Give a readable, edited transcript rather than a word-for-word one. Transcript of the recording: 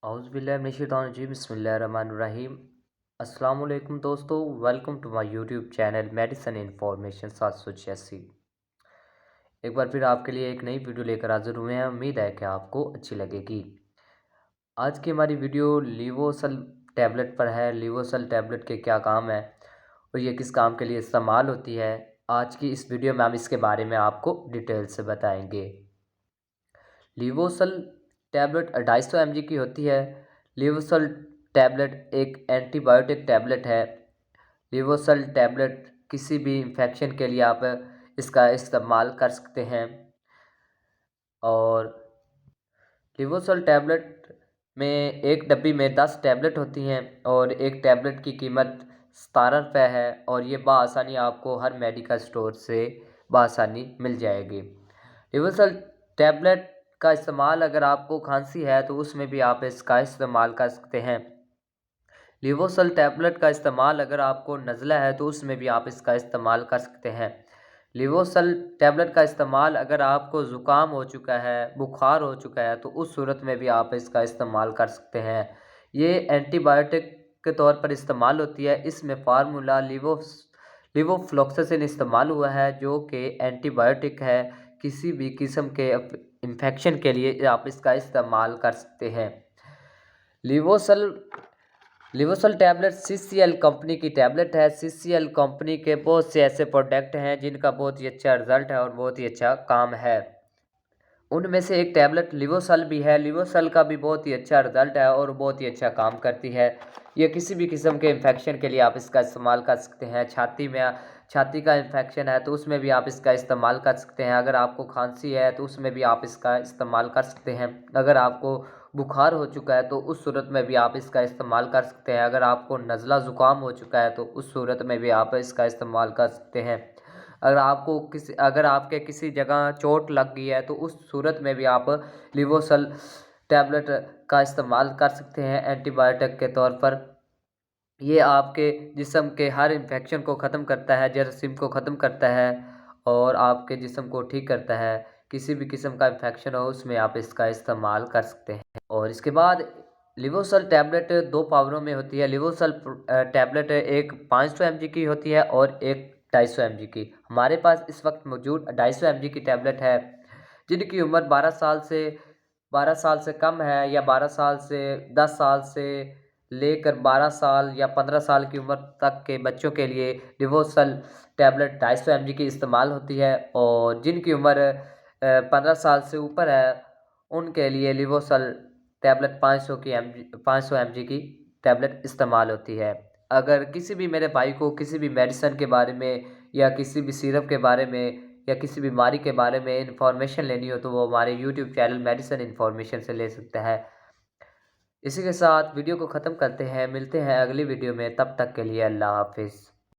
औज़ुबिल्लाहिमिनश्शैतानिर्रजीम बिस्मिल्लाहिर्रहमानिर्रहीम। अस्सलाम वालेकुम दोस्तों, welcome to my YouTube channel medicine information 786। एक बार फिर आपके लिए एक नई वीडियो लेकर हाजिर हुए हैं। उम्मीद है कि आपको अच्छी लगेगी। आज की हमारी वीडियो लिवोसल टैबलेट पर है। लिवोसल टैबलेट के क्या काम है और ये किस काम के लिए इस्तेमाल होती है, आज की इस वीडियो में हम इसके बारे में आपको डिटेल से बताएंगे। लिवोसल टैबलेट 250 mg की होती है। लिवोसल टैबलेट एक एंटीबायोटिक टैबलेट है। लिवोसल टैबलेट किसी भी इन्फेक्शन के लिए आप इसका इस्तेमाल कर सकते हैं। और लिवोसल टैबलेट में एक डब्बी में 10 टैबलेट होती हैं और एक टैबलेट की कीमत 17 रुपये है और ये बआसानी आपको हर मेडिकल स्टोर से बआसानी मिल जाएगी। लिवोसल टैबलेट का इस्तेमाल अगर आपको खांसी है तो उसमें भी आप इसका इस्तेमाल कर सकते हैं। लिवोसल टैबलेट का इस्तेमाल अगर आपको नज़ला है तो उसमें भी आप इसका इस्तेमाल कर सकते हैं। लिवोसल टैबलेट का इस्तेमाल अगर आपको ज़ुकाम हो चुका है, बुखार हो चुका है तो उस सूरत में भी आप इसका इस्तेमाल कर सकते हैं। ये एंटीबायोटिक के तौर पर इस्तेमाल होती है। इसमें फार्मूला लिवोफ्लॉक्सासिन इस्तेमाल हुआ है जो कि एंटीबायोटिक है। किसी भी किस्म के इन्फेक्शन के लिए आप इसका इस्तेमाल कर सकते हैं। लिवोसल टैबलेट CCL कंपनी की टैबलेट है। CCL कंपनी के बहुत से ऐसे प्रोडक्ट हैं जिनका बहुत ही अच्छा रिज़ल्ट है और बहुत ही अच्छा काम है। उनमें से एक टैबलेट लिवोसल भी है। लिवोसल का भी बहुत ही अच्छा रिज़ल्ट है और बहुत ही अच्छा काम करती है। ये किसी भी किस्म के इन्फेक्शन के लिए आप इसका इस्तेमाल कर सकते हैं। छाती का इन्फेक्शन है तो उसमें भी आप इसका इस्तेमाल कर सकते हैं। अगर आपको खांसी है तो उसमें भी आप इसका इस्तेमाल कर सकते हैं। अगर आपको बुखार हो चुका है तो उस सूरत में भी आप इसका इस्तेमाल कर सकते हैं। अगर आपको नज़ला ज़ुकाम हो चुका है तो उस सूरत में भी आप इसका इस्तेमाल कर सकते हैं। अगर आपके किसी जगह चोट लग गई है तो उस सूरत में भी आप लिवोसल टैबलेट का इस्तेमाल कर सकते हैं एंटीबायोटिक के तौर पर। ये आपके जिस्म के हर इन्फेक्शन को ख़त्म करता है, जरासीम को ख़त्म करता है और आपके जिस्म को ठीक करता है। किसी भी किस्म का इन्फेक्शन हो उसमें आप इसका इस्तेमाल कर सकते हैं। और इसके बाद लिवोसल टैबलेट 2 पावरों में होती है। लिवोसल टैबलेट एक 500 mg की होती है और एक 250 mg की। हमारे पास इस वक्त मौजूद 250 mg की टैबलेट है। जिनकी उम्र 12 साल से कम है या 12 साल से 10 साल से लेकर 12 साल या 15 साल की उम्र तक के बच्चों के लिए लिवोसल टैबलेट 250 mg की इस्तेमाल होती है। और जिनकी उम्र 15 साल से ऊपर है उनके लिए लिवोसल टैबलेट 500 mg की टैबलेट इस्तेमाल होती है। अगर किसी भी मेरे भाई को किसी भी मेडिसिन के बारे में या किसी भी सिरप के बारे में या किसी बीमारी के बारे में इंफॉर्मेशन लेनी हो तो वो हमारे यूट्यूब चैनल मेडिसिन इन्फॉर्मेशन से ले सकता है। इसी के साथ वीडियो को ख़त्म करते हैं। मिलते हैं अगली वीडियो में, तब तक के लिए अल्लाह हाफिज़।